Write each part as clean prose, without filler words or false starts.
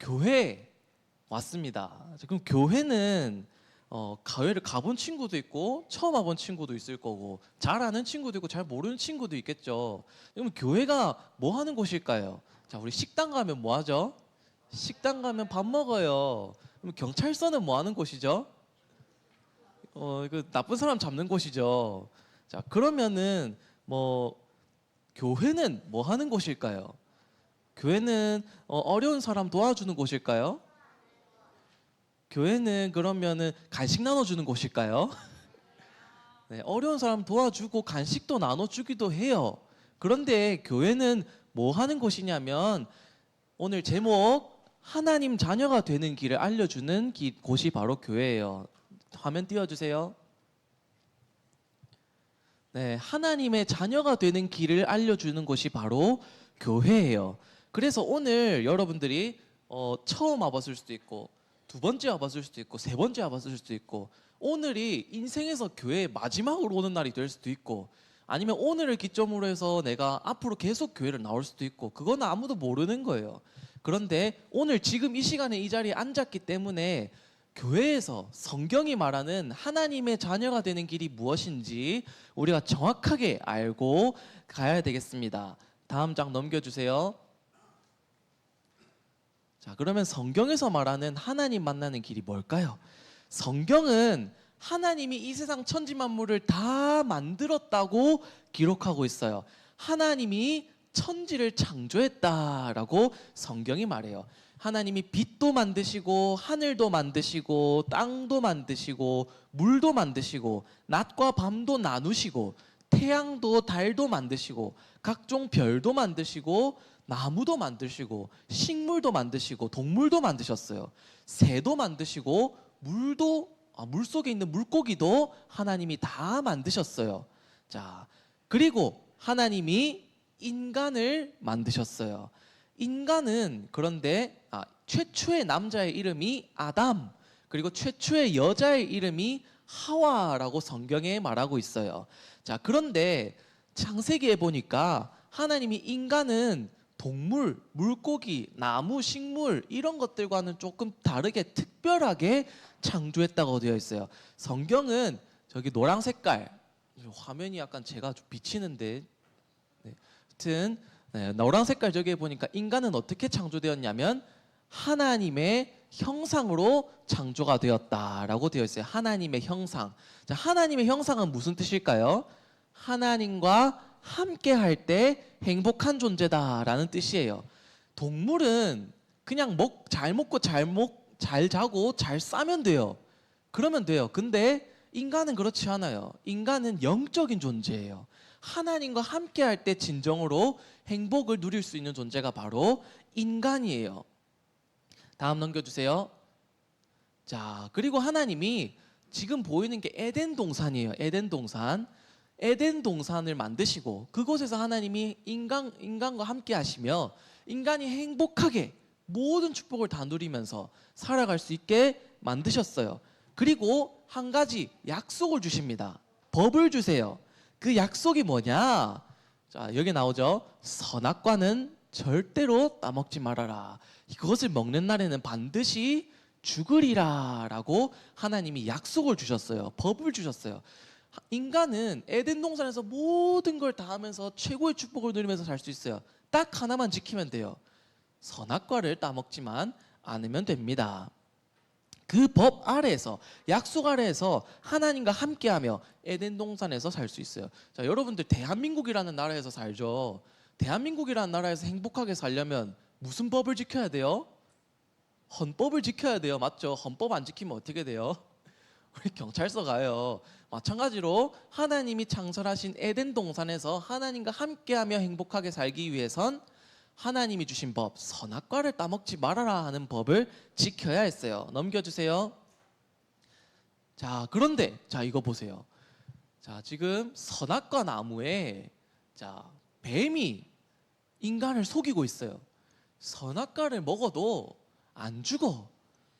교회 왔습니다. 자, 그럼 교회는 교회를 가본 친구도 있고 처음 와본 친구도 있을 거고 잘 아는 친구도 있고 잘 모르는 친구도 있겠죠. 그럼 교회가 뭐 하는 곳일까요? 자, 우리 식당 가면 뭐 하죠? 식당 가면 밥 먹어요. 그럼 경찰서는 뭐 하는 곳이죠? 그 나쁜 사람 잡는 곳이죠. 자, 그러면은 뭐 교회는 뭐 하는 곳일까요? 교회는 어려운 사람 도와주는 곳일까요? 교회는 그러면은 간식 나눠주는 곳일까요? 네, 어려운 사람 도와주고 간식도 나눠주기도 해요. 그런데 교회는 뭐 하는 곳이냐면 오늘 제목 하나님 자녀가 되는 길을 알려주는 곳이 바로 교회예요. 화면 띄워주세요. 네, 하나님의 자녀가 되는 길을 알려주는 곳이 바로 교회예요. 그래서 오늘 여러분들이 처음 와봤을 수도 있고 두 번째 와봤을 수도 있고 세 번째 와봤을 수도 있고 오늘이 인생에서 교회의 마지막으로 오는 날이 될 수도 있고 아니면 오늘을 기점으로 해서 내가 앞으로 계속 교회를 나올 수도 있고 그건 아무도 모르는 거예요. 그런데 오늘 지금 이 시간에 이 자리에 앉았기 때문에 교회에서 성경이 말하는 하나님의 자녀가 되는 길이 무엇인지 우리가 정확하게 알고 가야 되겠습니다. 다음 장 넘겨주세요. 자, 그러면 성경에서 말하는 하나님 만나는 길이 뭘까요? 성경은 하나님이 이 세상 천지 만물을 다 만들었다고 기록하고 있어요. 하나님이 천지를 창조했다라고 성경이 말해요. 하나님이 빛도 만드시고 하늘도 만드시고 땅도 만드시고 물도 만드시고 낮과 밤도 나누시고 태양도 달도 만드시고 각종 별도 만드시고 나무도 만드시고 식물도 만드시고 동물도 만드셨어요. 새도 만드시고 물속에 있는 물고기도 하나님이 다 만드셨어요. 자, 그리고 하나님이 인간을 만드셨어요. 인간은 그런데 최초의 남자의 이름이 아담, 그리고 최초의 여자의 이름이 하와라고 성경에 말하고 있어요. 자, 그런데 창세기에 보니까 하나님이 인간은 동물, 물고기, 나무, 식물 이런 것들과는 조금 다르게 특별하게 창조했다고 되어 있어요. 성경은 저기 노란 색깔, 화면이 약간 제가 좀 비치는데 하여튼 노란 색깔 저기에 보니까 인간은 어떻게 창조되었냐면 하나님의 형상으로 창조가 되었다라고 되어 있어요. 하나님의 형상. 자, 하나님의 형상은 무슨 뜻일까요? 하나님과 함께 할 때 행복한 존재다라는 뜻이에요. 동물은 그냥 잘 먹고 잘 자고 잘 싸면 돼요. 그러면 돼요. 근데 인간은 그렇지 않아요. 인간은 영적인 존재예요. 하나님과 함께 할 때 진정으로 행복을 누릴 수 있는 존재가 바로 인간이에요. 다음 넘겨주세요. 자, 그리고 하나님이 지금 보이는 게 에덴 동산이에요. 에덴 동산. 에덴 동산을 만드시고 그곳에서 하나님이 인간과 함께 하시며 인간이 행복하게 모든 축복을 다 누리면서 살아갈 수 있게 만드셨어요. 그리고 한 가지 약속을 주십니다. 법을 주세요. 그 약속이 뭐냐? 자, 여기 나오죠. 선악과는 절대로 따먹지 말아라. 그것을 먹는 날에는 반드시 죽으리라 라고 하나님이 약속을 주셨어요. 법을 주셨어요. 인간은 에덴 동산에서 모든 걸 다 하면서 최고의 축복을 누리면서 살 수 있어요. 딱 하나만 지키면 돼요. 선악과를 따먹지만 않으면 됩니다. 그 법 아래에서 약속 아래에서 하나님과 함께하며 에덴 동산에서 살 수 있어요. 자, 여러분들 대한민국이라는 나라에서 살죠. 대한민국이라는 나라에서 행복하게 살려면 무슨 법을 지켜야 돼요? 헌법을 지켜야 돼요. 맞죠? 헌법 안 지키면 어떻게 돼요? 우리 경찰서 가요. 마찬가지로 하나님이 창설하신 에덴 동산에서 하나님과 함께하며 행복하게 살기 위해선 하나님이 주신 법, 선악과를 따먹지 말아라 하는 법을 지켜야 했어요. 넘겨주세요. 자, 그런데 자, 이거 보세요. 자, 지금 선악과 나무에 자, 뱀이 인간을 속이고 있어요. 선악과를 먹어도 안 죽어.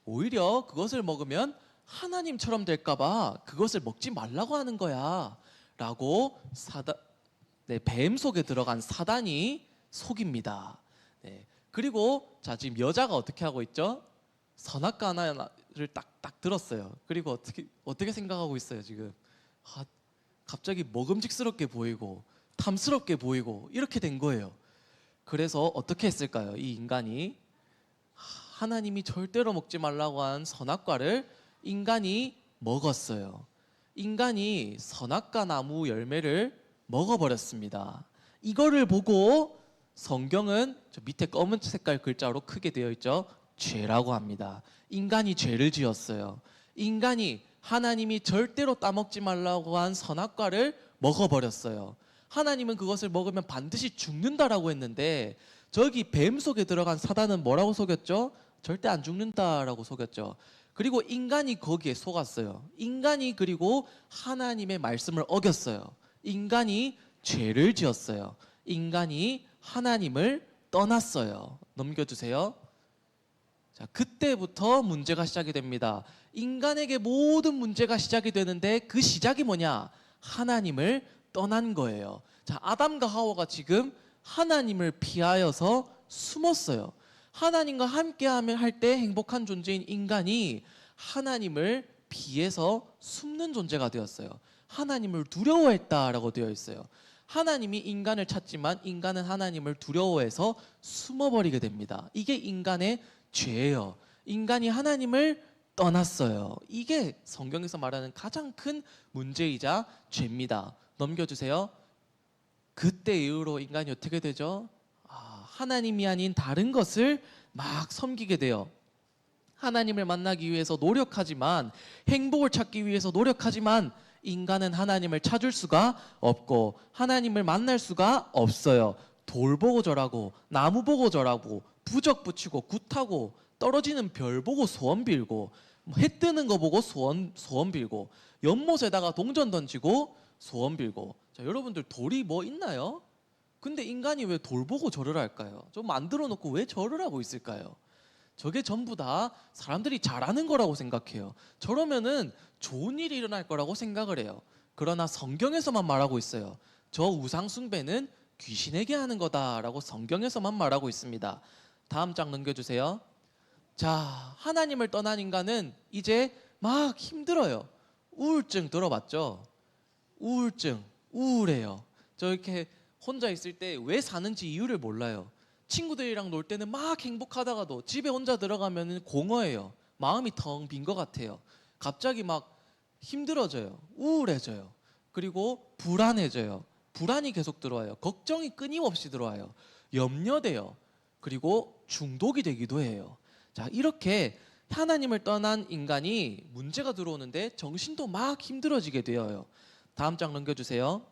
오히려 그것을 먹으면 하나님처럼 될까봐 그것을 먹지 말라고 하는 거야 라고 뱀 속에 들어간 사단이 속입니다. 그리고 자 지금 여자가 어떻게 하고 있죠? 선악과 하나를 딱 들었어요. 그리고 어떻게 생각하고 있어요 지금? 아, 갑자기 먹음직스럽게 보이고 탐스럽게 보이고 이렇게 된 거예요. 그래서 어떻게 했을까요? 이 인간이 하나님이 절대로 먹지 말라고 한 선악과를 인간이 먹었어요. 인간이 선악과 나무 열매를 먹어버렸습니다. 이거를 보고 성경은 저 밑에 검은 색깔 글자로 크게 되어 있죠. 죄라고 합니다. 인간이 죄를 지었어요. 인간이 하나님이 절대로 따먹지 말라고 한 선악과를 먹어버렸어요. 하나님은 그것을 먹으면 반드시 죽는다라고 했는데 저기 뱀 속에 들어간 사단은 뭐라고 속였죠? 절대 안 죽는다라고 속였죠. 그리고 인간이 거기에 속았어요. 인간이 그리고 하나님의 말씀을 어겼어요. 인간이 죄를 지었어요. 인간이 하나님을 떠났어요. 넘겨주세요. 자, 그때부터 문제가 시작이 됩니다. 인간에게 모든 문제가 시작이 되는데 그 시작이 뭐냐? 하나님을 떠난 거예요. 자, 아담과 하와가 지금 하나님을 피하여서 숨었어요. 하나님과 함께하면 할 때 행복한 존재인 인간이 하나님을 피해서 숨는 존재가 되었어요. 하나님을 두려워했다라고 되어 있어요. 하나님이 인간을 찾지만 인간은 하나님을 두려워해서 숨어버리게 됩니다. 이게 인간의 죄예요. 인간이 하나님을 떠났어요. 이게 성경에서 말하는 가장 큰 문제이자 죄입니다. 넘겨주세요. 그때 이후로 인간이 어떻게 되죠? 하나님이 아닌 다른 것을 막 섬기게 돼요. 하나님을 만나기 위해서 노력하지만, 행복을 찾기 위해서 노력하지만 인간은 하나님을 찾을 수가 없고 하나님을 만날 수가 없어요. 돌 보고 절하고 나무 보고 절하고 부적 붙이고 굿하고 떨어지는 별 보고 소원 빌고 해 뜨는 거 보고 소원 빌고 연못에다가 동전 던지고 소원 빌고. 자, 여러분들 돌이 뭐 있나요? 근데 인간이 왜 돌 보고 절을 할까요? 좀 만들어 놓고 왜 절을 하고 있을까요? 저게 전부 다 사람들이 잘하는 거라고 생각해요. 저러면은 좋은 일이 일어날 거라고 생각을 해요. 그러나 성경에서만 말하고 있어요. 저 우상 숭배는 귀신에게 하는 거다라고 성경에서만 말하고 있습니다. 다음 장 넘겨주세요. 자, 하나님을 떠난 인간은 이제 막 힘들어요. 우울증 들어봤죠? 우울증, 우울해요. 저 이렇게 혼자 있을 때 왜 사는지 이유를 몰라요. 친구들이랑 놀 때는 막 행복하다가도 집에 혼자 들어가면 공허해요. 마음이 텅 빈 것 같아요. 갑자기 막 힘들어져요. 우울해져요. 그리고 불안해져요. 불안이 계속 들어와요. 걱정이 끊임없이 들어와요. 염려돼요. 그리고 중독이 되기도 해요. 자, 이렇게 하나님을 떠난 인간이 문제가 들어오는데 정신도 막 힘들어지게 되어요. 다음 장 넘겨주세요.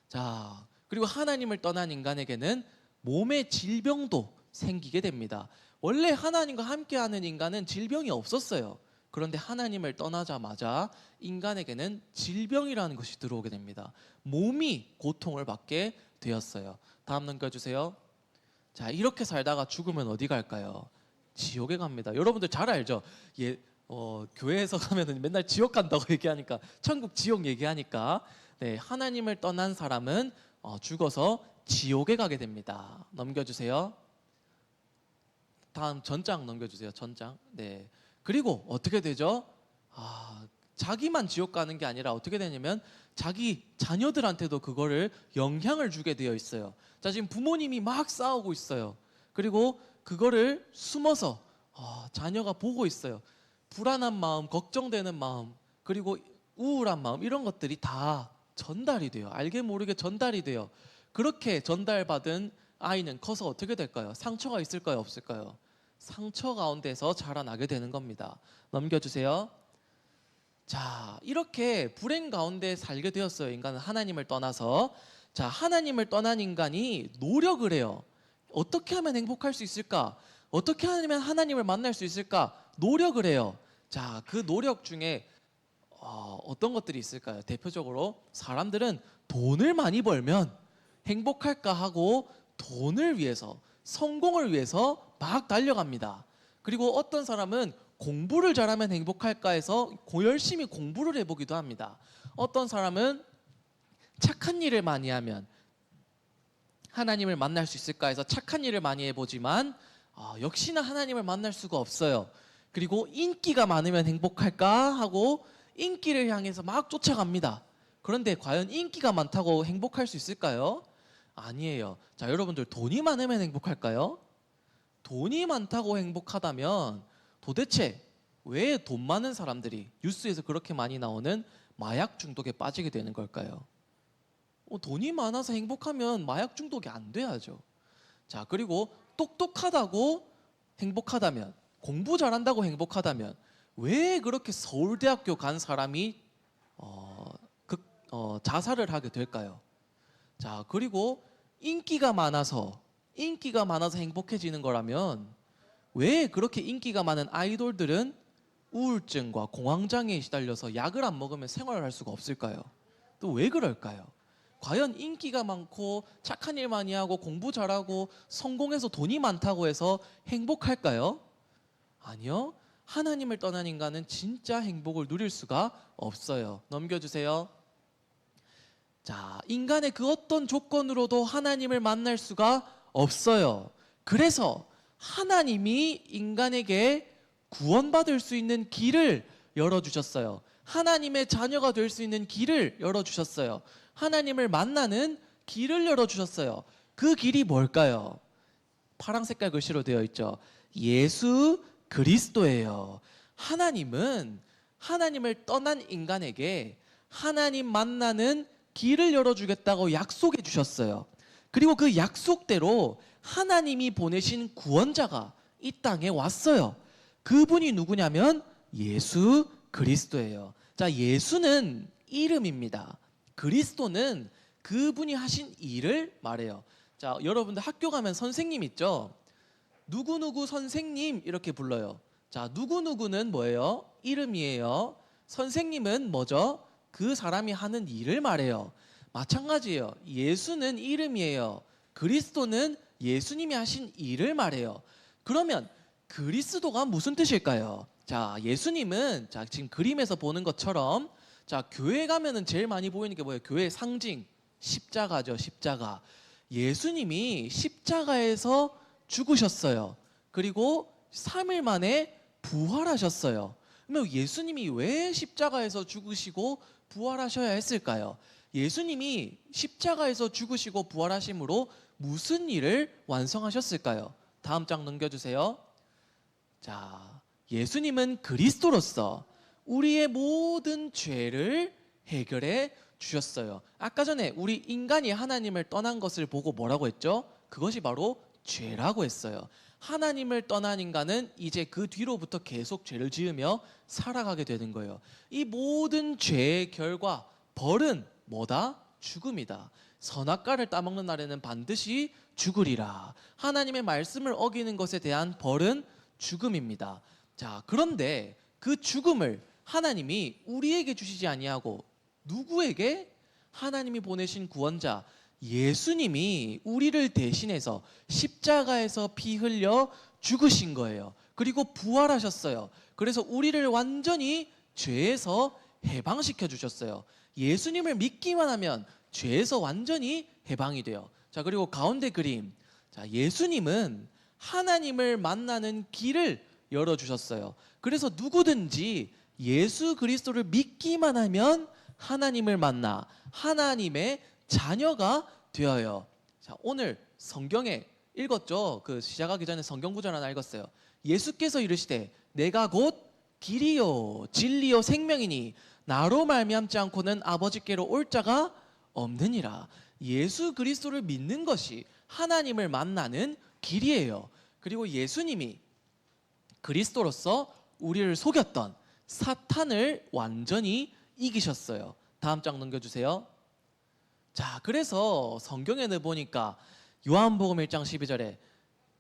자, 그리고 하나님을 떠난 인간에게는 몸의 질병도 생기게 됩니다. 원래 하나님과 함께하는 인간은 질병이 없었어요. 그런데 하나님을 떠나자마자 인간에게는 질병이라는 것이 들어오게 됩니다. 몸이 고통을 받게 되었어요. 다음 넘겨주세요. 자, 이렇게 살다가 죽으면 어디 갈까요? 지옥에 갑니다. 여러분들 잘 알죠? 교회에서 가면은 맨날 지옥 간다고 얘기하니까, 천국 지옥 얘기하니까, 네, 하나님을 떠난 사람은 죽어서 지옥에 가게 됩니다. 넘겨주세요. 다음 전장 넘겨주세요. 전장. 네. 그리고 어떻게 되죠? 자기만 지옥 가는 게 아니라 어떻게 되냐면 자기 자녀들한테도 그거를 영향을 주게 되어 있어요. 자, 지금 부모님이 막 싸우고 있어요. 그리고 그거를 숨어서 자녀가 보고 있어요. 불안한 마음, 걱정되는 마음, 그리고 우울한 마음, 이런 것들이 다 전달이 돼요. 알게 모르게 전달이 돼요. 그렇게 전달받은 아이는 커서 어떻게 될까요? 상처가 있을까요? 없을까요? 상처 가운데서 자라나게 되는 겁니다. 넘겨주세요. 자, 이렇게 불행 가운데 살게 되었어요. 인간은 하나님을 떠나서. 자, 하나님을 떠난 인간이 노력을 해요. 어떻게 하면 행복할 수 있을까? 어떻게 하면 하나님을 만날 수 있을까? 노력을 해요. 자, 그 노력 중에 어떤 것들이 있을까요? 대표적으로 사람들은 돈을 많이 벌면 행복할까 하고 돈을 위해서, 성공을 위해서 막 달려갑니다. 그리고 어떤 사람은 공부를 잘하면 행복할까 해서 열심히 공부를 해보기도 합니다. 어떤 사람은 착한 일을 많이 하면 하나님을 만날 수 있을까 해서 착한 일을 많이 해보지만 역시나 하나님을 만날 수가 없어요. 그리고 인기가 많으면 행복할까 하고 인기를 향해서 막 쫓아갑니다. 그런데 과연 인기가 많다고 행복할 수 있을까요? 아니에요. 자, 여러분들 돈이 많으면 행복할까요? 돈이 많다고 행복하다면 도대체 왜 돈 많은 사람들이 뉴스에서 그렇게 많이 나오는 마약 중독에 빠지게 되는 걸까요? 돈이 많아서 행복하면 마약 중독이 안 돼야죠. 자, 그리고 똑똑하다고 행복하다면, 공부 잘한다고 행복하다면 왜 그렇게 서울대학교 간 사람이 자살을 하게 될까요? 자, 그리고 인기가 많아서 행복해지는 거라면 왜 그렇게 인기가 많은 아이돌들은 우울증과 공황장애에 시달려서 약을 안 먹으면 생활을 할 수가 없을까요? 또 왜 그럴까요? 과연 인기가 많고 착한 일 많이 하고 공부 잘하고 성공해서 돈이 많다고 해서 행복할까요? 아니요. 하나님을 떠난 인간은 진짜 행복을 누릴 수가 없어요. 넘겨주세요. 자, 인간의 그 어떤 조건으로도 하나님을 만날 수가 없어요. 그래서 하나님이 인간에게 구원받을 수 있는 길을 열어주셨어요. 하나님의 자녀가 될 수 있는 길을 열어주셨어요. 하나님을 만나는 길을 열어주셨어요. 그 길이 뭘까요? 파란 색깔 글씨로 되어 있죠. 예수 그리스도예요. 하나님은 하나님을 떠난 인간에게 하나님 만나는 길을 열어주겠다고 약속해 주셨어요. 그리고 그 약속대로 하나님이 보내신 구원자가 이 땅에 왔어요. 그분이 누구냐면 예수 그리스도예요. 자, 예수는 이름입니다. 그리스도는 그분이 하신 일을 말해요. 자, 여러분들 학교 가면 선생님 있죠? 누구누구 선생님 이렇게 불러요. 자, 누구누구는 뭐예요? 이름이에요. 선생님은 뭐죠? 그 사람이 하는 일을 말해요. 마찬가지예요. 예수는 이름이에요. 그리스도는 예수님이 하신 일을 말해요. 그러면 그리스도가 무슨 뜻일까요? 자, 예수님은 자, 지금 그림에서 보는 것처럼 자, 교회 가면은 제일 많이 보이는 게 뭐예요? 교회의 상징 십자가죠. 십자가. 예수님이 십자가에서 죽으셨어요. 그리고 3일 만에 부활하셨어요. 그러면 예수님이 왜 십자가에서 죽으시고 부활하셔야 했을까요? 예수님이 십자가에서 죽으시고 부활하심으로 무슨 일을 완성하셨을까요? 다음 장 넘겨주세요. 자, 예수님은 그리스도로서 우리의 모든 죄를 해결해 주셨어요. 아까 전에 우리 인간이 하나님을 떠난 것을 보고 뭐라고 했죠? 그것이 바로 죄라고 했어요. 하나님을 떠난 인간은 이제 그 뒤로부터 계속 죄를 지으며 살아가게 되는 거예요. 이 모든 죄의 결과 벌은 뭐다? 죽음이다. 선악과를 따먹는 날에는 반드시 죽으리라. 하나님의 말씀을 어기는 것에 대한 벌은 죽음입니다. 자, 그런데 그 죽음을 하나님이 우리에게 주시지 아니하고 누구에게? 하나님이 보내신 구원자 예수님이 우리를 대신해서 십자가에서 피 흘려 죽으신 거예요. 그리고 부활하셨어요. 그래서 우리를 완전히 죄에서 해방시켜 주셨어요. 예수님을 믿기만 하면 죄에서 완전히 해방이 돼요. 자, 그리고 가운데 그림. 자, 예수님은 하나님을 만나는 길을 열어주셨어요. 그래서 누구든지 예수 그리스도를 믿기만 하면 하나님을 만나 하나님의 자녀가 되어요. 자, 오늘 성경에 읽었죠? 그 시작하기 전에 성경 구절 하나 읽었어요. 예수께서 이르시되 내가 곧 길이요 진리요 생명이니 나로 말미암지 않고는 아버지께로 올 자가 없느니라. 예수 그리스도를 믿는 것이 하나님을 만나는 길이에요. 그리고 예수님이 그리스도로서 우리를 속였던 사탄을 완전히 이기셨어요. 다음 장 넘겨주세요. 자, 그래서 성경에는 보니까 요한복음 1장 12절에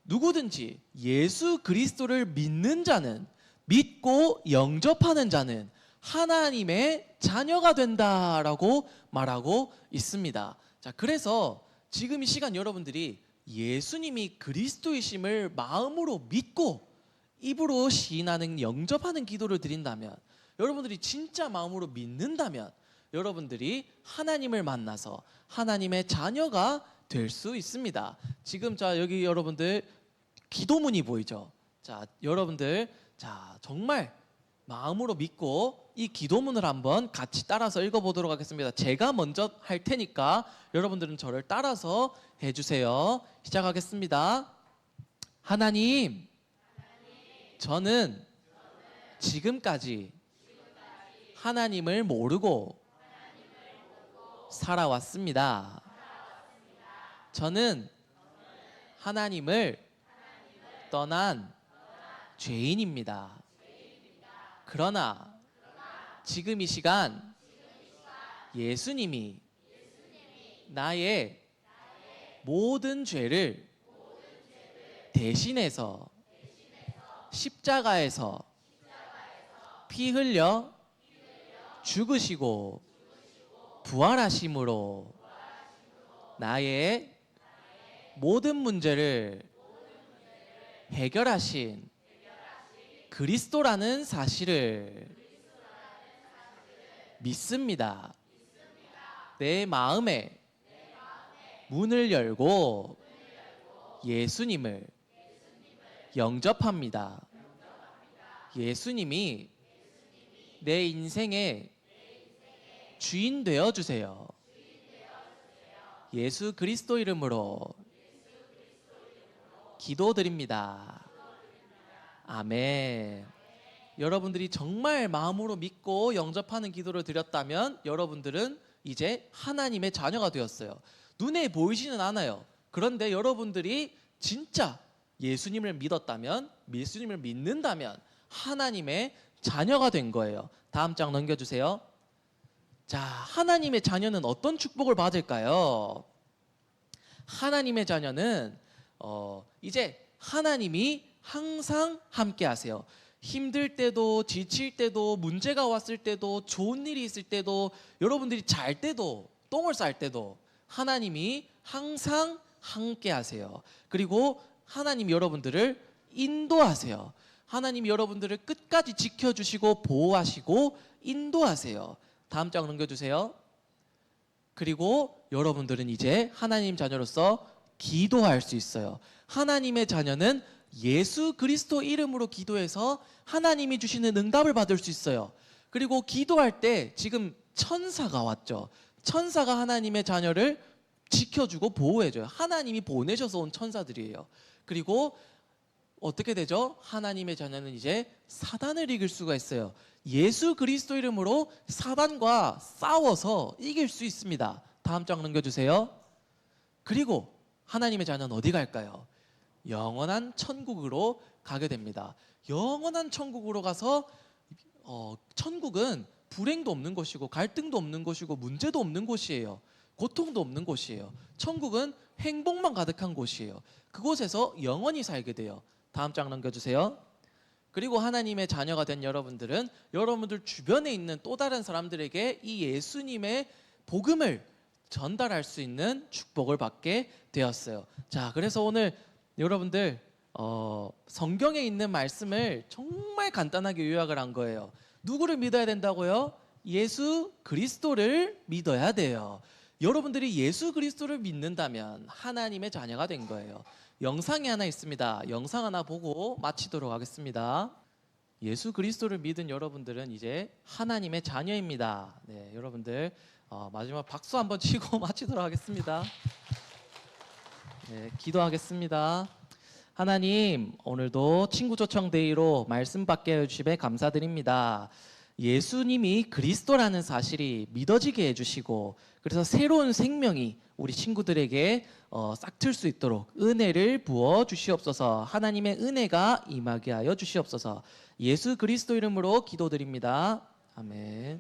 누구든지 예수 그리스도를 믿는 자는, 믿고 영접하는 자는 하나님의 자녀가 된다라고 말하고 있습니다. 자, 그래서 지금 이 시간 여러분들이 예수님이 그리스도이심을 마음으로 믿고 입으로 시인하는, 영접하는 기도를 드린다면, 여러분들이 진짜 마음으로 믿는다면 여러분들이 하나님을 만나서 하나님의 자녀가 될 수 있습니다. 지금 자 여기 여러분들 기도문이 보이죠? 자 여러분들 자 정말 마음으로 믿고 이 기도문을 한번 같이 따라서 읽어보도록 하겠습니다. 제가 먼저 할 테니까 여러분들은 저를 따라서 해주세요. 시작하겠습니다. 하나님, 저는 지금까지 하나님을 모르고 살아왔습니다. 저는 하나님을 떠난 죄인입니다. 그러나 지금 이 시간 예수님이 나의 모든 죄를 대신해서 십자가에서 피 흘려 죽으시고 부활하심으로 나의 모든 문제를 해결하신 그리스도라는 사실을 믿습니다. 내 마음에 문을 열고 예수님을 영접합니다. 예수님이 내 인생의 주인 되어 주세요. 예수 그리스도 이름으로 기도드립니다. 아멘. 여러분들이 정말 마음으로 믿고 영접하는 기도를 드렸다면 여러분들은 이제 하나님의 자녀가 되었어요. 눈에 보이지는 않아요. 그런데 여러분들이 진짜 예수님을 믿었다면, 예수님을 믿는다면 하나님의 자녀가 된 거예요. 다음 장 넘겨주세요. 자, 하나님의 자녀는 어떤 축복을 받을까요? 하나님의 자녀는 이제 하나님이 항상 함께 하세요. 힘들 때도, 지칠 때도, 문제가 왔을 때도, 좋은 일이 있을 때도, 여러분들이 잘 때도, 똥을 쌀 때도 하나님이 항상 함께 하세요. 그리고 하나님이 여러분들을 인도하세요. 하나님이 여러분들을 끝까지 지켜주시고 보호하시고 인도하세요. 다음 장 넘겨주세요. 그리고 여러분들은 이제 하나님 자녀로서 기도할 수 있어요. 하나님의 자녀는 예수 그리스도 이름으로 기도해서 하나님이 주시는 응답을 받을 수 있어요. 그리고 기도할 때 지금 천사가 왔죠. 천사가 하나님의 자녀를 지켜주고 보호해줘요. 하나님이 보내셔서 온 천사들이에요. 그리고 어떻게 되죠? 하나님의 자녀는 이제 사단을 이길 수가 있어요. 예수 그리스도 이름으로 사단과 싸워서 이길 수 있습니다. 다음 장 넘겨주세요. 그리고 하나님의 자녀는 어디 갈까요? 영원한 천국으로 가게 됩니다. 영원한 천국으로 가서 천국은 불행도 없는 곳이고 갈등도 없는 곳이고 문제도 없는 곳이에요. 고통도 없는 곳이에요. 천국은 행복만 가득한 곳이에요. 그곳에서 영원히 살게 돼요. 다음 장 넘겨주세요. 그리고 하나님의 자녀가 된 여러분들은 여러분들 주변에 있는 또 다른 사람들에게 이 예수님의 복음을 전달할 수 있는 축복을 받게 되었어요. 자, 그래서 오늘 여러분들 성경에 있는 말씀을 정말 간단하게 요약을 한 거예요. 누구를 믿어야 된다고요? 예수 그리스도를 믿어야 돼요. 여러분들이 예수 그리스도를 믿는다면 하나님의 자녀가 된 거예요. 영상이 하나 있습니다. 영상 하나 보고 마치도록 하겠습니다. 예수 그리스도를 믿은 여러분들은 이제 하나님의 자녀입니다. 네, 여러분들 마지막 박수 한번 치고 마치도록 하겠습니다. 네, 기도하겠습니다. 하나님, 오늘도 친구 초청 데이로 말씀 받게 해주심에 감사드립니다. 예수님이 그리스도라는 사실이 믿어지게 해주시고 그래서 새로운 생명이 우리 친구들에게 싹틀 수 있도록 은혜를 부어 주시옵소서. 하나님의 은혜가 임하게 하여 주시옵소서. 예수 그리스도 이름으로 기도드립니다. 아멘.